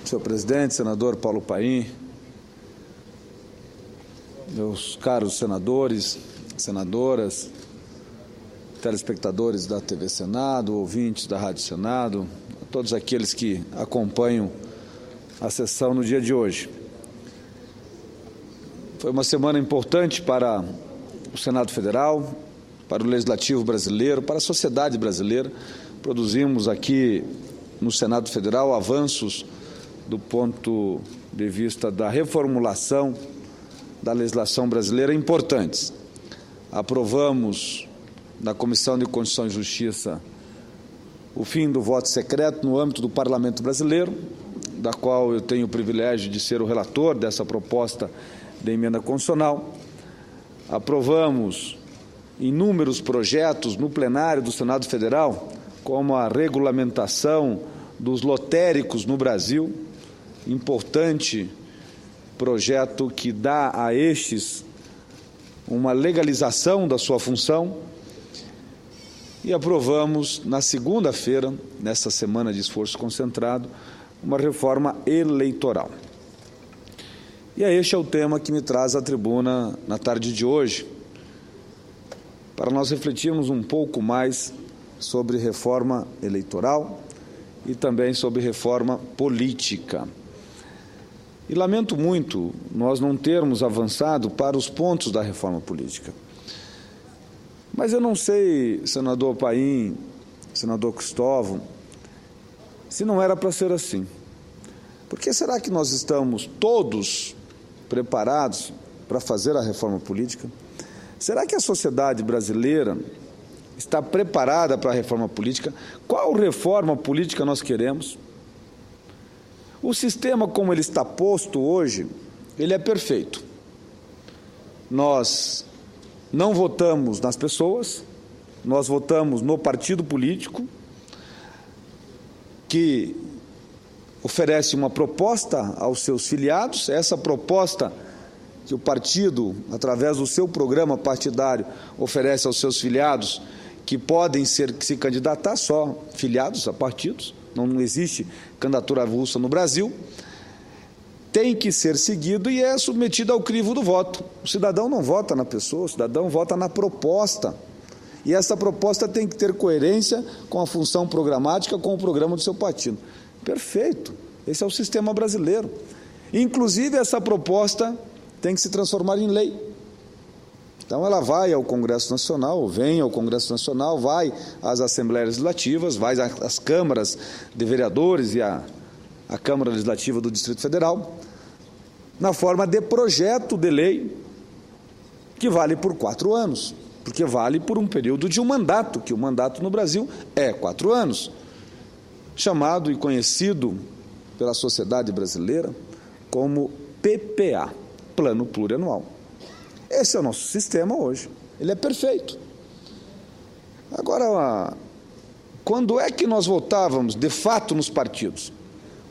senhor presidente, senador Paulo Paim, meus caros senadores, senadoras, telespectadores da TV Senado, ouvintes da Rádio Senado, a todos aqueles que acompanham a sessão no dia de hoje. Foi uma semana importante para o Senado Federal, para o Legislativo brasileiro, para a sociedade brasileira. Produzimos aqui no Senado Federal avanços do ponto de vista da reformulação da legislação brasileira importantes. Aprovamos na Comissão de Constituição e Justiça o fim do voto secreto no âmbito do Parlamento brasileiro, da qual eu tenho o privilégio de ser o relator dessa proposta de emenda constitucional. Aprovamos inúmeros projetos no plenário do Senado Federal, como a regulamentação dos lotéricos no Brasil, importante projeto que dá a estes uma legalização da sua função, e aprovamos na segunda-feira, nessa semana de esforço concentrado, uma reforma eleitoral. E este é o tema que me traz à tribuna na tarde de hoje, para nós refletirmos um pouco mais sobre reforma eleitoral e também sobre reforma política. E lamento muito nós não termos avançado para os pontos da reforma política. Mas eu não sei, senador Paim, senador Cristóvão, se não era para ser assim. Por que será que nós estamos todos preparados para fazer a reforma política? Será que a sociedade brasileira está preparada para a reforma política? Qual reforma política nós queremos? O sistema como ele está posto hoje, ele é perfeito. Nós não votamos nas pessoas, nós votamos no partido político, que oferece uma proposta aos seus filiados. Essa proposta que o partido, através do seu programa partidário, oferece aos seus filiados, que podem se candidatar só filiados a partidos, não existe candidatura avulsa no Brasil, tem que ser seguido e é submetido ao crivo do voto. O cidadão não vota na pessoa, o cidadão vota na proposta. E essa proposta tem que ter coerência com a função programática, com o programa do seu partido. Perfeito, esse é o sistema brasileiro. Inclusive, essa proposta tem que se transformar em lei. Então, ela vai ao Congresso Nacional, vem ao Congresso Nacional, vai às Assembleias Legislativas, vai às câmaras de vereadores e à Câmara Legislativa do Distrito Federal, na forma de projeto de lei, que vale por 4 anos, porque vale por um período de um mandato, que o mandato no Brasil é 4 anos, chamado e conhecido pela sociedade brasileira como PPA, Plano Plurianual. Esse é o nosso sistema hoje, ele é perfeito. Agora, quando é que nós votávamos, de fato, nos partidos?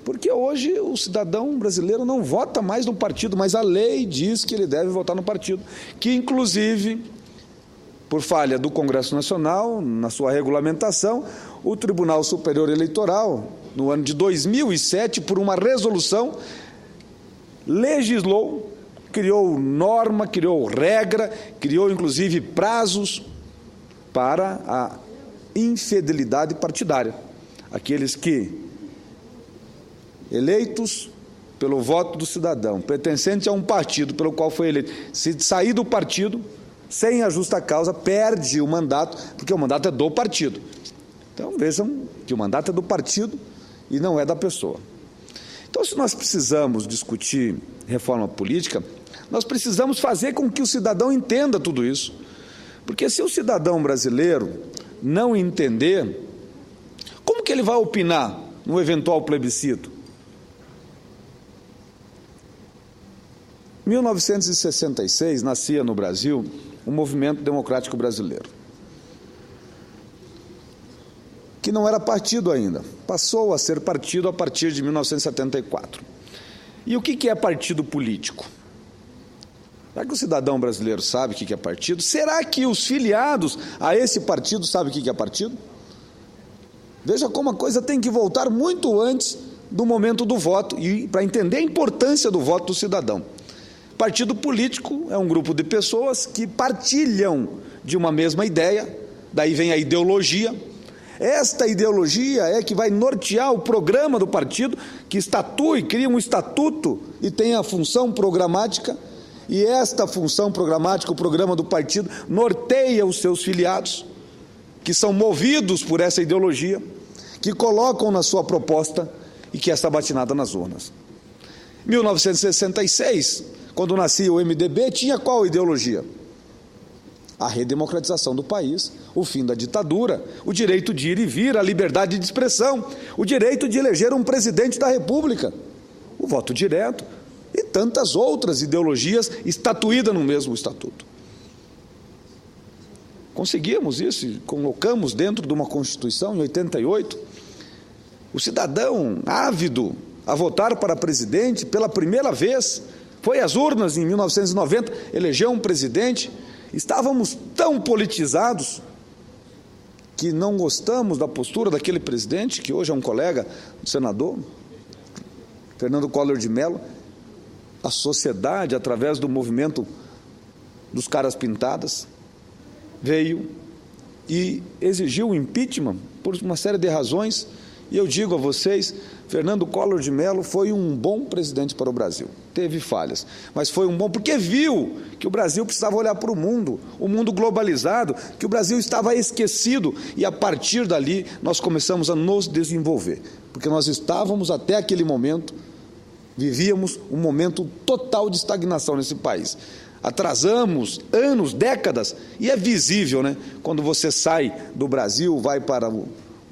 Porque hoje o cidadão brasileiro não vota mais no partido, mas a lei diz que ele deve votar no partido, que inclusive, por falha do Congresso Nacional, na sua regulamentação, o Tribunal Superior Eleitoral, no ano de 2007, por uma resolução, legislou, criou norma, criou regra, criou inclusive prazos para a infidelidade partidária. Aqueles que, eleitos pelo voto do cidadão, pertencente a um partido pelo qual foi eleito, se sair do partido, sem a justa causa, perde o mandato, porque o mandato é do partido. Então, vejam que o mandato é do partido e não é da pessoa. Então, se nós precisamos discutir reforma política, nós precisamos fazer com que o cidadão entenda tudo isso. Porque se o cidadão brasileiro não entender, como que ele vai opinar no eventual plebiscito? Em 1966, nascia no Brasil o Movimento Democrático Brasileiro, que não era partido ainda, passou a ser partido a partir de 1974. E o que é partido político? Será que o cidadão brasileiro sabe o que é partido? Será que os filiados a esse partido sabem o que é partido? Veja como a coisa tem que voltar muito antes do momento do voto e para entender a importância do voto do cidadão. Partido político é um grupo de pessoas que partilham de uma mesma ideia, daí vem a ideologia. Esta ideologia é que vai nortear o programa do partido, que estatue, cria um estatuto e tem a função programática, e esta função programática, o programa do partido, norteia os seus filiados, que são movidos por essa ideologia, que colocam na sua proposta e que é sabatinada nas urnas. 1966, quando nascia o MDB, tinha qual ideologia? A redemocratização do país, o fim da ditadura, o direito de ir e vir, a liberdade de expressão, o direito de eleger um presidente da República, o voto direto e tantas outras ideologias estatuídas no mesmo estatuto. Conseguimos isso e colocamos dentro de uma Constituição, em 88, o cidadão ávido a votar para presidente pela primeira vez, foi às urnas em 1990, elegeu um presidente. Estávamos tão politizados que não gostamos da postura daquele presidente, que hoje é um colega do senador, Fernando Collor de Mello. A sociedade, através do movimento dos caras pintadas, veio e exigiu o impeachment por uma série de razões. E eu digo a vocês, Fernando Collor de Mello foi um bom presidente para o Brasil. Teve falhas, mas foi um bom, porque viu que o Brasil precisava olhar para o mundo globalizado, que o Brasil estava esquecido, e a partir dali nós começamos a nos desenvolver, porque nós estávamos até aquele momento, vivíamos um momento total de estagnação nesse país. Atrasamos anos, décadas, e é visível, né? Quando você sai do Brasil, vai para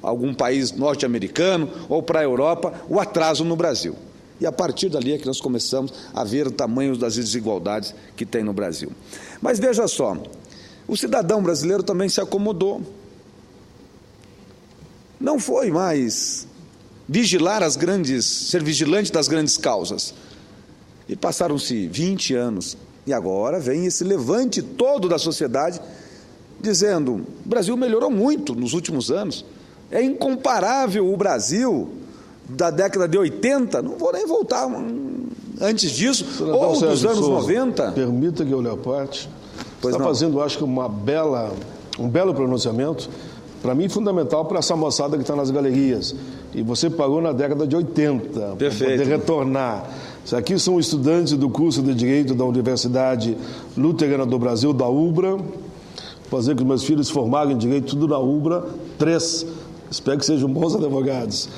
algum país norte-americano ou para a Europa, o atraso no Brasil. E a partir dali é que nós começamos a ver o tamanho das desigualdades que tem no Brasil. Mas veja só, o cidadão brasileiro também se acomodou. Não foi mais ser vigilante das grandes causas. E passaram-se 20 anos, e agora vem esse levante todo da sociedade, dizendo: o Brasil melhorou muito nos últimos anos. É incomparável o Brasil da década de 80, não vou nem voltar antes disso, ou dos anos 90. Permita que eu lhe aparte. Está fazendo, acho que, um belo pronunciamento, para mim fundamental para essa moçada que está nas galerias. E você parou na década de 80, para poder retornar. Isso aqui são estudantes do curso de Direito da Universidade Luterana do Brasil, da UBRA. Fazer que meus filhos formarem em Direito, tudo na UBRA, 3. Espero que sejam bons advogados.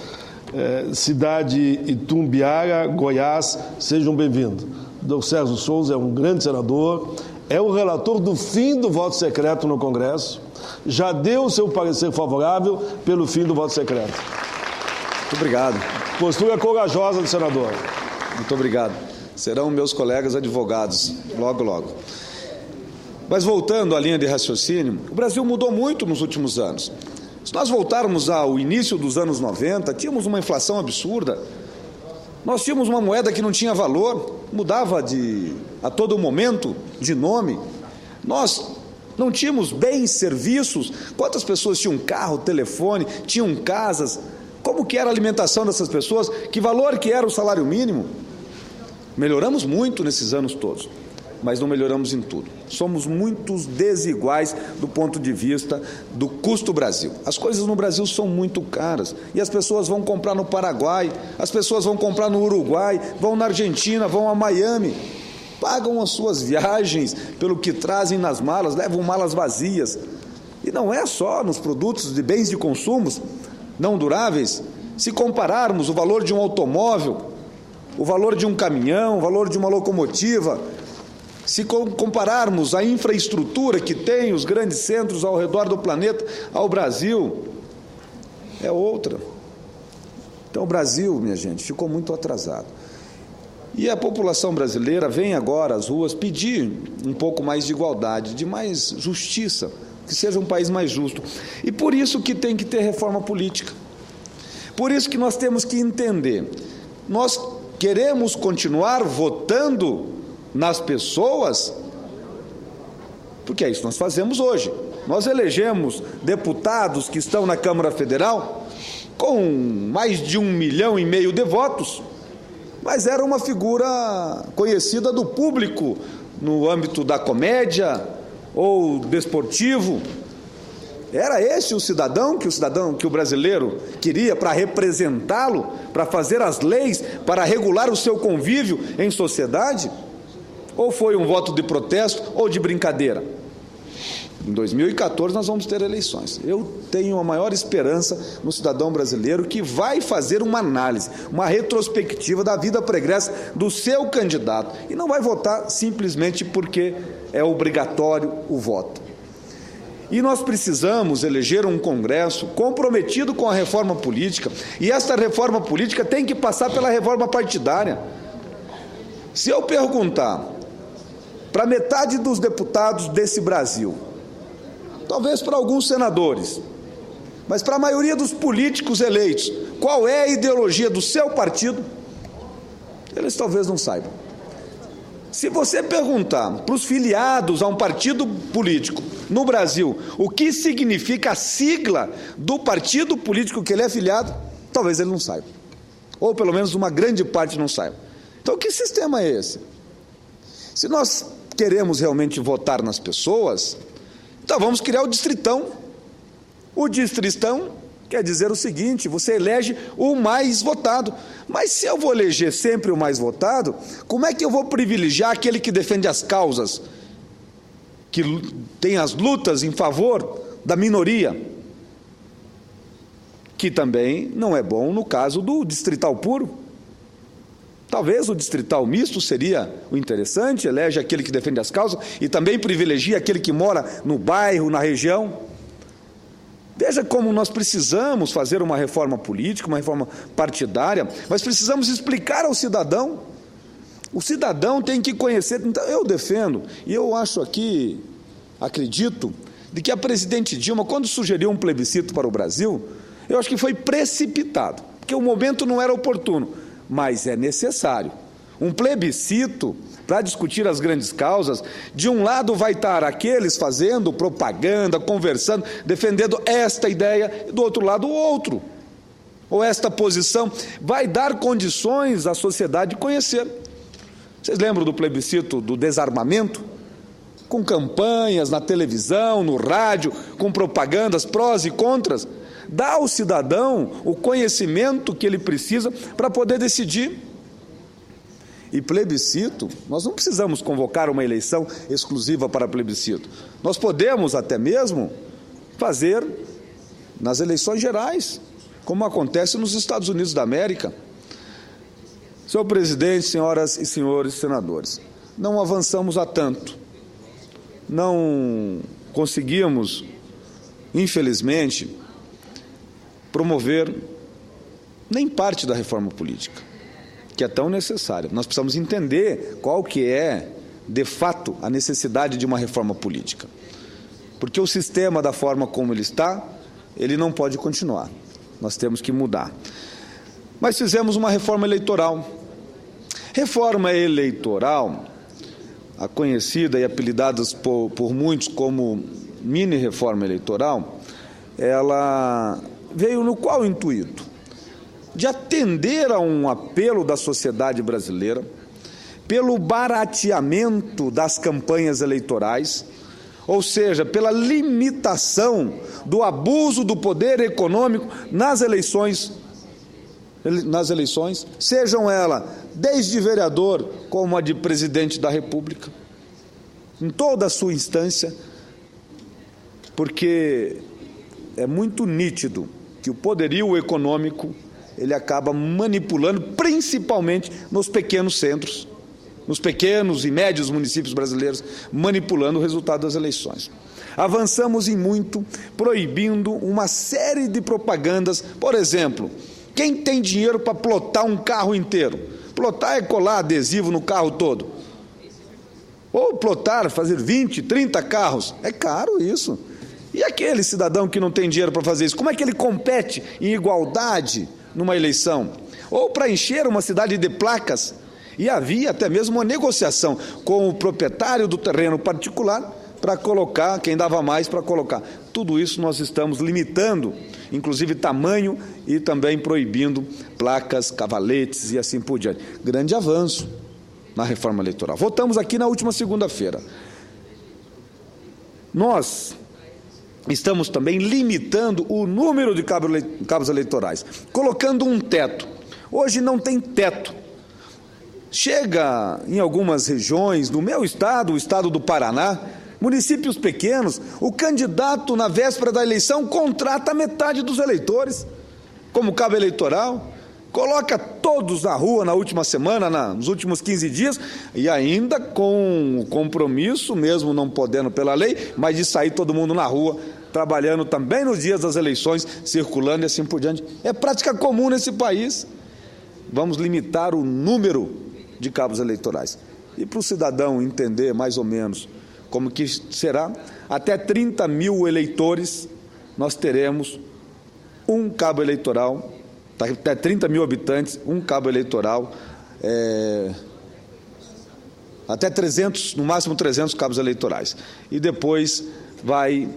Cidade Itumbiara, Goiás, sejam bem-vindos. Dr. Sérgio Souza é um grande senador, é o relator do fim do voto secreto no Congresso, já deu o seu parecer favorável pelo fim do voto secreto. Muito obrigado. Postura corajosa do senador. Muito obrigado. Serão meus colegas advogados, logo, logo. Mas voltando à linha de raciocínio, o Brasil mudou muito nos últimos anos. Se nós voltarmos ao início dos anos 90, tínhamos uma inflação absurda, nós tínhamos uma moeda que não tinha valor, mudava a todo momento de nome, nós não tínhamos bens, serviços. Quantas pessoas tinham carro, telefone, tinham casas? Como que era a alimentação dessas pessoas? Que valor que era o salário mínimo? Melhoramos muito nesses anos todos, mas não melhoramos em tudo. Somos muito desiguais do ponto de vista do custo Brasil. As coisas no Brasil são muito caras e as pessoas vão comprar no Paraguai, as pessoas vão comprar no Uruguai, vão na Argentina, vão a Miami, pagam as suas viagens pelo que trazem nas malas, levam malas vazias. E não é só nos produtos de bens de consumo não duráveis. Se compararmos o valor de um automóvel, o valor de um caminhão, o valor de uma locomotiva, se compararmos a infraestrutura que tem os grandes centros ao redor do planeta ao Brasil, é outra. Então o Brasil, minha gente, ficou muito atrasado. E a população brasileira vem agora às ruas pedir um pouco mais de igualdade, de mais justiça, que seja um país mais justo. E por isso que tem que ter reforma política. Por isso que nós temos que entender, nós queremos continuar votando nas pessoas, porque é isso que nós fazemos hoje. Nós elegemos deputados que estão na Câmara Federal com mais de 1,5 milhão de votos, mas era uma figura conhecida do público no âmbito da comédia ou desportivo. Era esse o cidadão que o brasileiro queria para representá-lo, para fazer as leis, para regular o seu convívio em sociedade? Ou foi um voto de protesto ou de brincadeira? Em 2014 nós vamos ter eleições. Eu tenho a maior esperança no cidadão brasileiro que vai fazer uma análise, uma retrospectiva da vida pregressa do seu candidato e não vai votar simplesmente porque é obrigatório o voto. E nós precisamos eleger um Congresso comprometido com a reforma política, e esta reforma política tem que passar pela reforma partidária. Se eu perguntar para metade dos deputados desse Brasil, talvez para alguns senadores, mas para a maioria dos políticos eleitos, qual é a ideologia do seu partido, eles talvez não saibam. Se você perguntar para os filiados a um partido político no Brasil o que significa a sigla do partido político que ele é filiado, talvez ele não saiba. Ou pelo menos uma grande parte não saiba. Então, que sistema é esse? Se nós queremos realmente votar nas pessoas, então vamos criar o distritão. O distritão quer dizer o seguinte: você elege o mais votado. Mas se eu vou eleger sempre o mais votado, como é que eu vou privilegiar aquele que defende as causas, que tem as lutas em favor da minoria? Que também não é bom no caso do distrital puro. Talvez o distrital misto seria o interessante, elege aquele que defende as causas e também privilegia aquele que mora no bairro, na região. Veja como nós precisamos fazer uma reforma política, uma reforma partidária, mas precisamos explicar ao cidadão. O cidadão tem que conhecer. Então, eu defendo, e eu acho aqui, acredito, de que a presidente Dilma, quando sugeriu um plebiscito para o Brasil, eu acho que foi precipitado, porque o momento não era oportuno, mas é necessário. Um plebiscito para discutir as grandes causas, de um lado vai estar aqueles fazendo propaganda, conversando, defendendo esta ideia, e do outro lado o outro. Ou esta posição vai dar condições à sociedade de conhecer. Vocês lembram do plebiscito do desarmamento? Com campanhas na televisão, no rádio, com propagandas prós e contras. Dá ao cidadão o conhecimento que ele precisa para poder decidir. E plebiscito, nós não precisamos convocar uma eleição exclusiva para plebiscito. Nós podemos até mesmo fazer nas eleições gerais, como acontece nos Estados Unidos da América. Senhor presidente, senhoras e senhores senadores, não avançamos há tanto. Não conseguimos, infelizmente, promover nem parte da reforma política, que é tão necessária. Nós precisamos entender qual que é, de fato, a necessidade de uma reforma política. Porque o sistema, da forma como ele está, ele não pode continuar. Nós temos que mudar. Mas fizemos uma reforma eleitoral. Reforma eleitoral, a conhecida e apelidada por muitos como mini-reforma eleitoral, ela veio no qual intuito? De atender a um apelo da sociedade brasileira pelo barateamento das campanhas eleitorais, ou seja, pela limitação do abuso do poder econômico nas eleições, sejam elas desde vereador como a de presidente da República, em toda a sua instância, porque é muito nítido que o poderio econômico ele acaba manipulando, principalmente nos pequenos centros, nos pequenos e médios municípios brasileiros, manipulando o resultado das eleições. Avançamos em muito, proibindo uma série de propagandas. Por exemplo, quem tem dinheiro para plotar um carro inteiro? Plotar é colar adesivo no carro todo. Ou plotar, fazer 20, 30 carros. É caro isso. E aquele cidadão que não tem dinheiro para fazer isso, como é que ele compete em igualdade numa eleição? Ou para encher uma cidade de placas. E havia até mesmo uma negociação com o proprietário do terreno particular para colocar, quem dava mais para colocar. Tudo isso nós estamos limitando, inclusive tamanho, e também proibindo placas, cavaletes e assim por diante. Grande avanço na reforma eleitoral. Votamos aqui na última segunda-feira. Nós estamos também limitando o número de cabos eleitorais, colocando um teto. Hoje não tem teto. Chega em algumas regiões, no meu estado, o estado do Paraná, municípios pequenos, o candidato na véspera da eleição contrata metade dos eleitores como cabo eleitoral, coloca todos na rua na última semana, nos últimos 15 dias, e ainda com o compromisso, mesmo não podendo pela lei, mas de sair todo mundo na rua, trabalhando também nos dias das eleições, circulando e assim por diante. É prática comum nesse país. Vamos limitar o número de cabos eleitorais. E para o cidadão entender mais ou menos como que será, até 30 mil eleitores nós teremos um cabo eleitoral, até 30 mil habitantes, um cabo eleitoral, até 300, no máximo 300 cabos eleitorais. E depois vai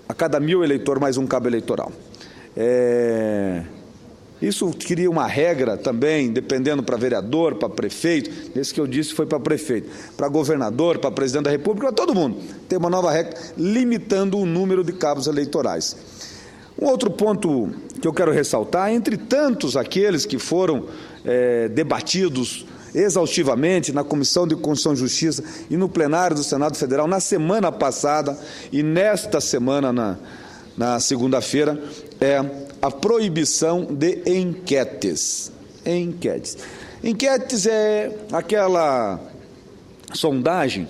a cada 1.000 eleitor mais um cabo eleitoral. Isso cria uma regra também, dependendo para vereador, para prefeito, esse que eu disse foi para prefeito, para governador, para presidente da República, para todo mundo. Tem uma nova regra limitando o número de cabos eleitorais. Um outro ponto que eu quero ressaltar, entre tantos aqueles que foram debatidos exaustivamente na Comissão de Constituição e Justiça e no plenário do Senado Federal na semana passada e nesta semana, na segunda-feira, a proibição de enquetes. Enquetes é aquela sondagem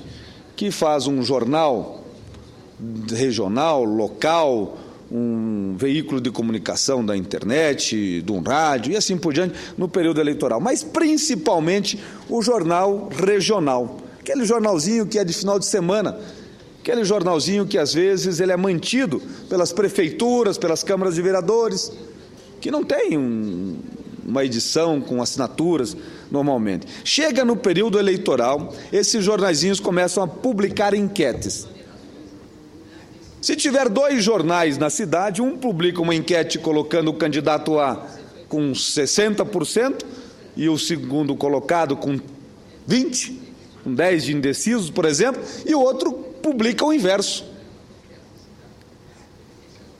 que faz um jornal regional, local, um veículo de comunicação da internet, de um rádio e assim por diante no período eleitoral, mas principalmente o jornal regional, aquele jornalzinho que é de final de semana, aquele jornalzinho que às vezes ele é mantido pelas prefeituras, pelas câmaras de vereadores, que não tem uma edição com assinaturas normalmente. Chega no período eleitoral, esses jornaizinhos começam a publicar enquetes. Se tiver 2 jornais na cidade, um publica uma enquete colocando o candidato A com 60% e o segundo colocado com 20%, com 10 de indecisos, por exemplo, e o outro publica o inverso.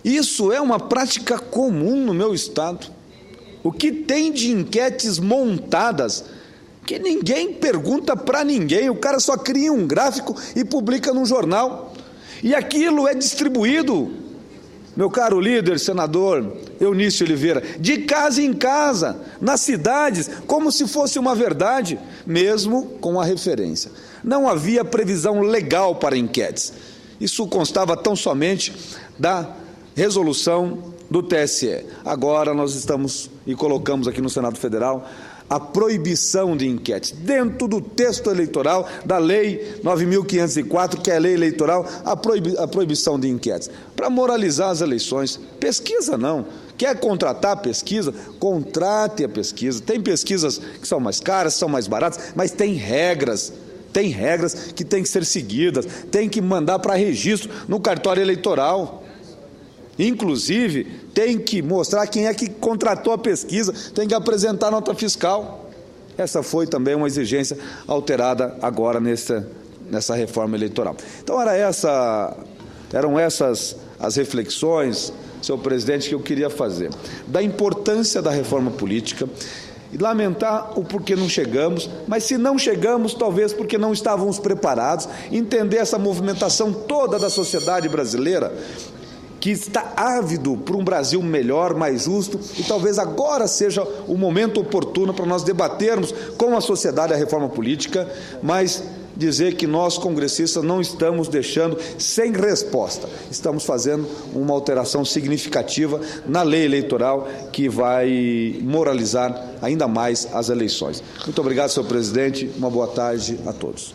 Isso é uma prática comum no meu estado. O que tem de enquetes montadas que ninguém pergunta para ninguém, o cara só cria um gráfico e publica num jornal. E aquilo é distribuído, meu caro líder, senador Eunício Oliveira, de casa em casa, nas cidades, como se fosse uma verdade, mesmo com a referência. Não havia previsão legal para enquetes. Isso constava tão somente da resolução do TSE. Agora nós estamos e colocamos aqui no Senado Federal a proibição de enquetes, dentro do texto eleitoral da Lei 9.504, que é a lei eleitoral, a proibição de enquetes, para moralizar as eleições. Pesquisa não. Quer contratar pesquisa? Contrate a pesquisa. Tem pesquisas que são mais caras, são mais baratas, mas tem regras que têm que ser seguidas, tem que mandar para registro no cartório eleitoral. Inclusive, tem que mostrar quem é que contratou a pesquisa, tem que apresentar nota fiscal. Essa foi também uma exigência alterada agora nessa reforma eleitoral. Então, eram essas as reflexões, senhor presidente, que eu queria fazer, da importância da reforma política, e lamentar o porquê não chegamos, mas se não chegamos, talvez porque não estávamos preparados, entender essa movimentação toda da sociedade brasileira, que está ávido por um Brasil melhor, mais justo, e talvez agora seja o momento oportuno para nós debatermos com a sociedade a reforma política, mas dizer que nós, congressistas, não estamos deixando sem resposta. Estamos fazendo uma alteração significativa na lei eleitoral que vai moralizar ainda mais as eleições. Muito obrigado, senhor presidente. Uma boa tarde a todos.